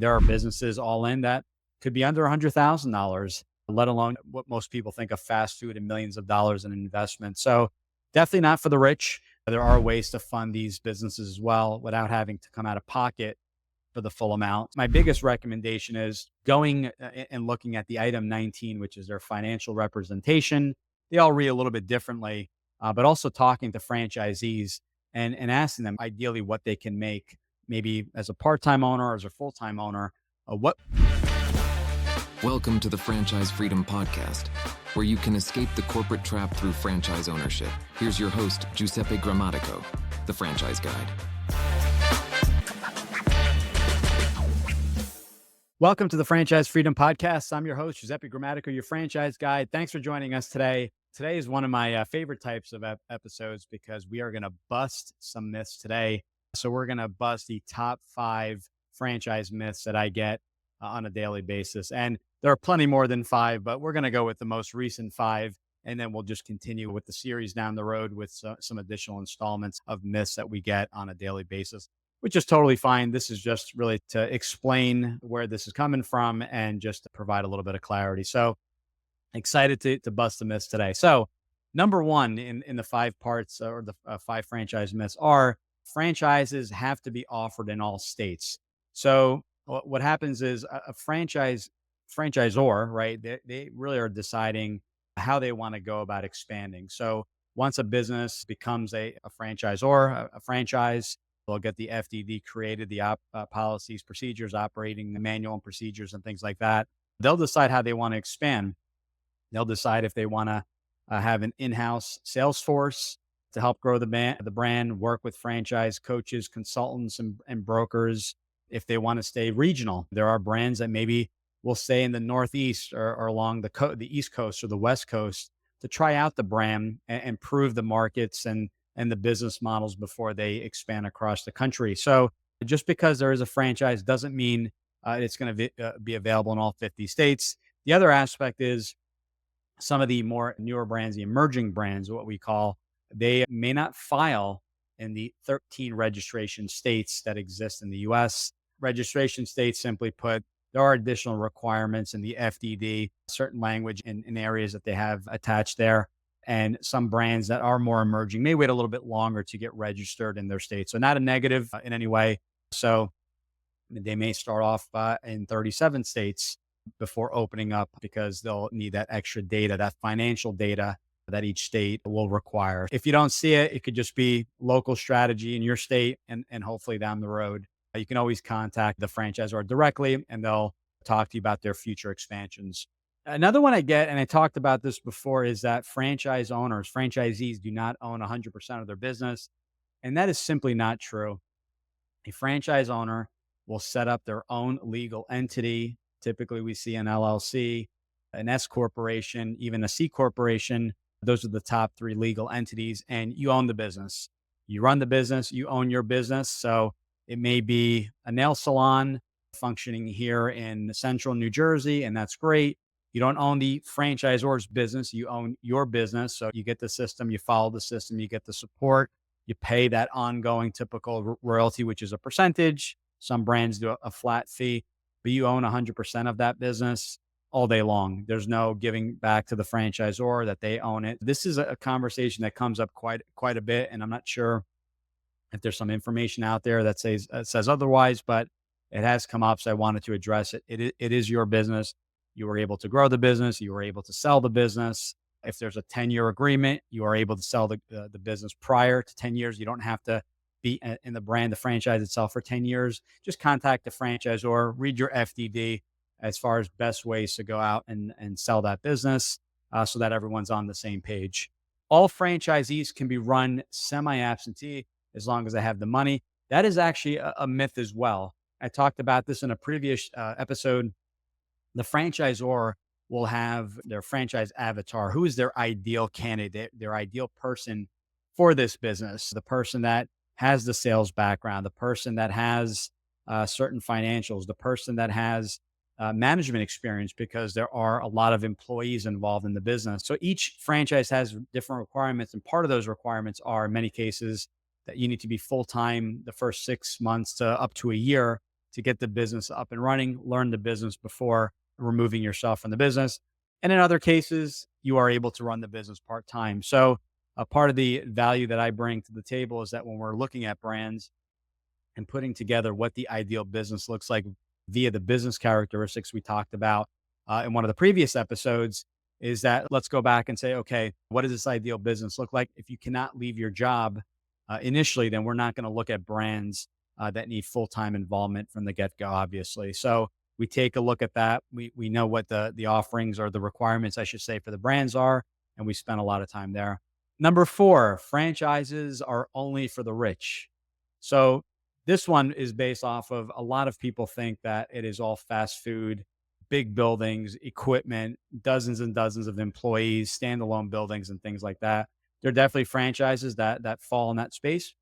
There are businesses all in that could be under $100,000, let alone what most people think of fast food and millions of dollars in investment. So definitely not for the rich. There are ways to fund these businesses as well without having to come out of pocket for the full amount. My biggest recommendation is going and looking at the item 19, which is their financial representation. They all read a little bit differently, but also talking to franchisees and asking them ideally what they can make, maybe as a part-time owner or as a full-time owner. What Welcome to the Franchise Freedom Podcast, where you can escape the corporate trap through franchise ownership. Here's your host, Giuseppe Grammatico, the Franchise Guide. Welcome to the Franchise Freedom Podcast. I'm your host, Giuseppe Grammatico, your franchise guide. Thanks for joining us today. Today is one of my favorite types of episodes because we are going to bust some myths today. So we're going to bust the top 5 franchise myths that I get on a daily basis. And there are plenty more than 5, but we're going to go with the most recent 5. And then we'll just continue with the series down the road with some additional installments of myths that we get on a daily basis, which is totally fine. This is just really to explain where this is coming from and just to provide a little bit of clarity. So excited to bust the myths today. So number 1 in the 5 parts or the 5 franchise myths are franchises have to be offered in all states. So what happens is a franchisor, right? They really are deciding how they want to go about expanding. So once a business becomes a franchisor, a franchise, they'll get the FDD created, the policies, procedures, operating the manual and procedures and things like that. They'll decide how they want to expand. They'll decide if they want to have an in-house sales force to help grow the brand, work with franchise coaches, consultants, and brokers. If they want to stay regional, there are brands that maybe will stay in the Northeast or along the East Coast or the West Coast to try out the brand and prove the markets and the business models before they expand across the country. So just because there is a franchise doesn't mean it's going to be available in all 50 states. The other aspect is some of the more newer brands, the emerging brands, what we call, they may not file in the 13 registration states that exist in the US. Registration states, simply put, there are additional requirements in the FDD, certain language in areas that they have attached there. And some brands that are more emerging may wait a little bit longer to get registered in their state. So not a negative in any way. So they may start off in 37 states before opening up because they'll need that extra data, that financial data that each state will require. If you don't see it, it could just be local strategy in your state and hopefully down the road. You can always contact the franchisor directly and they'll talk to you about their future expansions. Another one I get, and I talked about this before, is that franchisees do not own 100% of their business. And that is simply not true. A franchise owner will set up their own legal entity. Typically, we see an LLC, an S corporation, even a C corporation. Those are the top 3 legal entities, and you own the business. You run the business, you own your business. So it may be a nail salon functioning here in central New Jersey, and that's great. You don't own the franchisor's business, you own your business. So you get the system, you follow the system, you get the support, you pay that ongoing typical royalty, which is a percentage. Some brands do a flat fee, but you own 100% of that business all day long. There's no giving back to the franchisor that they own it. This is a conversation that comes up quite a bit, and I'm not sure if there's some information out there that says otherwise, but it has come up, so I wanted to address it. It is your business. You were able to grow the business. You were able to sell the business. If there's a 10-year agreement, you are able to sell the business prior to 10 years. You don't have to be in the franchise itself for 10 years. Just contact the franchisor, read your FDD as far as best ways to go out and sell that business so that everyone's on the same page. All franchisees can be run semi-absentee as long as they have the money. That is actually a myth as well. I talked about this in a previous episode. The franchisor will have their franchise avatar, who is their ideal candidate, their ideal person for this business, the person that has the sales background, the person that has certain financials, the person that has management experience, because there are a lot of employees involved in the business. So each franchise has different requirements. And part of those requirements are, in many cases, that you need to be full-time the first 6 months to up to a year to get the business up and running, learn the business before removing yourself from the business. And in other cases, you are able to run the business part time. So, a part of the value that I bring to the table is that when we're looking at brands and putting together what the ideal business looks like via the business characteristics we talked about in one of the previous episodes, is that let's go back and say, okay, what does this ideal business look like? If you cannot leave your job initially, then we're not going to look at brands that need full time involvement from the get go, obviously. So we take a look at that. We know what the offerings or the requirements, I should say, for the brands are, and we spend a lot of time there. Number four, franchises are only for the rich. So this one is based off of a lot of people think that it is all fast food, big buildings, equipment, dozens and dozens of employees, standalone buildings, and things like that. There are definitely franchises that fall in that space,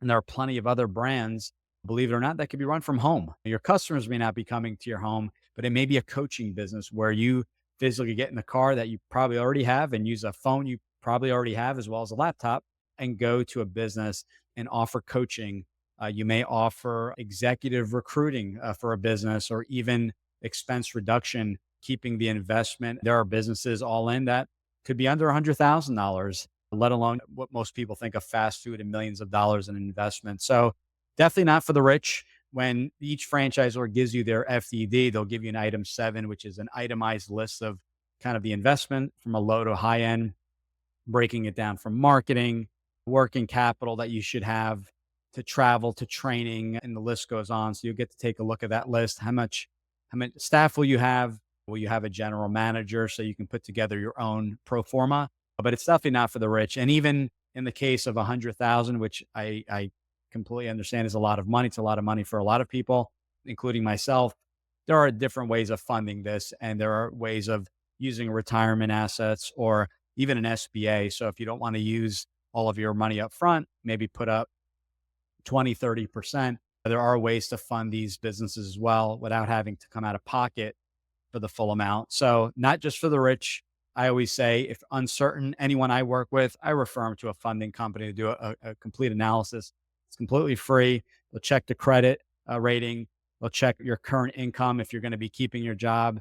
and there are plenty of other brands, believe it or not, that could be run from home. Your customers may not be coming to your home, but it may be a coaching business where you physically get in the car that you probably already have and use a phone you probably already have, as well as a laptop, and go to a business and offer coaching. You may offer executive recruiting for a business, or even expense reduction, keeping the investment. There are businesses all in that could be under $100,000, let alone what most people think of fast food and millions of dollars in investment. So definitely not for the rich. When each franchisor gives you their FDD, they'll give you an item 7, which is an itemized list of kind of the investment from a low to high end, breaking it down from marketing, working capital that you should have, to travel, to training, and the list goes on. So you'll get to take a look at that list. How much staff will you have? Will you have a general manager so you can put together your own pro forma? But it's definitely not for the rich. And even in the case of 100,000, which I completely understand is a lot of money. It's a lot of money for a lot of people, including myself. There are different ways of funding this, and there are ways of using retirement assets or even an SBA. So if you don't want to use all of your money up front, maybe put up 20, 30%. There are ways to fund these businesses as well without having to come out of pocket for the full amount. So not just for the rich. I always say, if uncertain, anyone I work with, I refer them to a funding company to do a complete analysis. It's completely free. They'll check the credit rating. They'll check your current income if you're going to be keeping your job,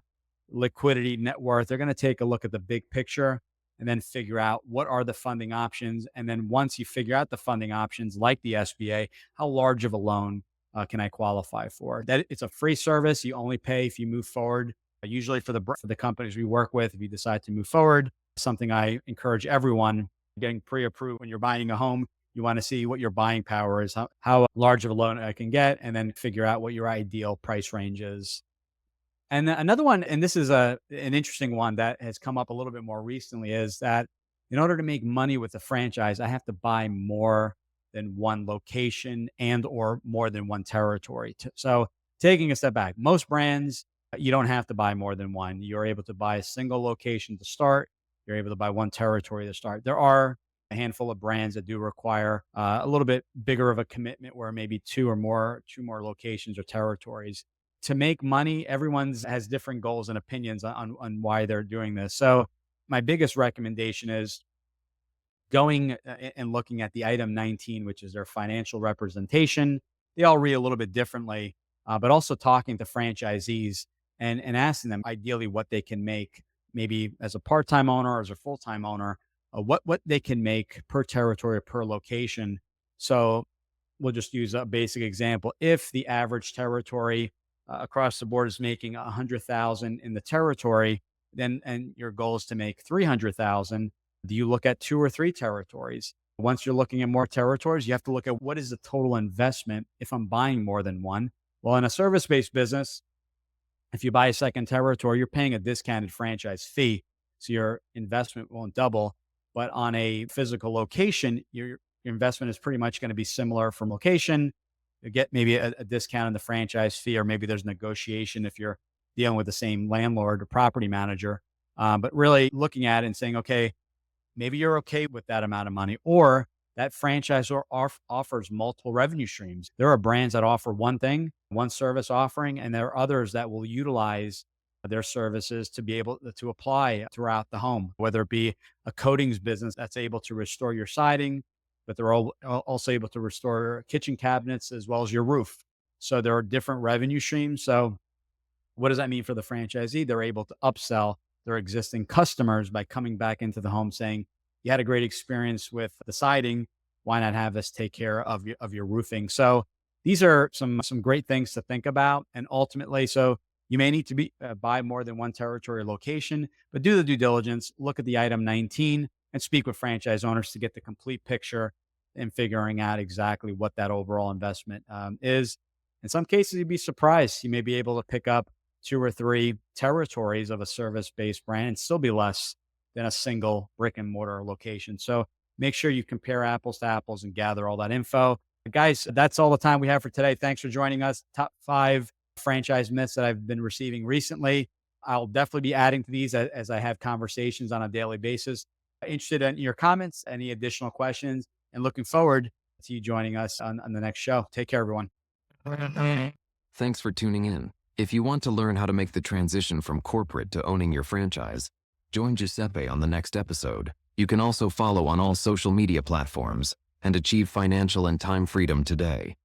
liquidity, net worth. They're going to take a look at the big picture and then figure out what are the funding options. And then once you figure out the funding options, like the SBA, how large of a loan can I qualify for? That it's a free service. You only pay if you move forward. Usually for the companies we work with, if you decide to move forward, something I encourage everyone getting pre-approved when you're buying a home. You want to see what your buying power is, how large of a loan I can get, and then figure out what your ideal price range is. And another one, and this is an interesting one that has come up a little bit more recently, is that in order to make money with a franchise, I have to buy more than one location and or more than one territory. So taking a step back, most brands, you don't have to buy more than one. You're able to buy a single location to start. You're able to buy one territory to start. There are a handful of brands that do require a little bit bigger of a commitment, where maybe two more locations or territories. To make money, everyone's has different goals and opinions on why they're doing this. So my biggest recommendation is going and looking at the item 19, which is their financial representation. They all read a little bit differently, but also talking to franchisees and asking them ideally what they can make, maybe as a part-time owner or as a full-time owner, what they can make per territory or per location. So we'll just use a basic example. If the average territory across the board is making 100,000 in the territory, then and your goal is to make 300,000. Do you look at 2 or 3 territories? Once you're looking at more territories, you have to look at what is the total investment if I'm buying more than one. Well, in a service-based business, if you buy a second territory, you're paying a discounted franchise fee, so your investment won't double. But on a physical location, your investment is pretty much going to be similar from location. You get maybe a discount in the franchise fee, or maybe there's negotiation if you're dealing with the same landlord or property manager. But really looking at it and saying, okay, maybe you're okay with that amount of money, or that franchisor offers multiple revenue streams. There are brands that offer one thing, one service offering, and there are others that will utilize their services to be able to apply throughout the home, whether it be a coatings business that's able to restore your siding, but they're also able to restore kitchen cabinets as well as your roof. So there are different revenue streams. So what does that mean for the franchisee? They're able to upsell their existing customers by coming back into the home saying, you had a great experience with the siding. Why not have us take care of your roofing? So these are some great things to think about. And ultimately, so you may need to buy more than one territory or location, but do the due diligence, look at the item 19 and speak with franchise owners to get the complete picture and figuring out exactly what that overall investment is. In some cases, you'd be surprised. You may be able to pick up 2 or 3 territories of a service-based brand and still be less than a single brick and mortar location. So make sure you compare apples to apples and gather all that info. Guys, that's all the time we have for today. Thanks for joining us. Top 5 franchise myths that I've been receiving recently. I'll definitely be adding to these as I have conversations on a daily basis. Interested in your comments, any additional questions, and looking forward to you joining us on the next show. Take care, everyone. Thanks for tuning in. If you want to learn how to make the transition from corporate to owning your franchise, join Giuseppe on the next episode. You can also follow on all social media platforms and achieve financial and time freedom today.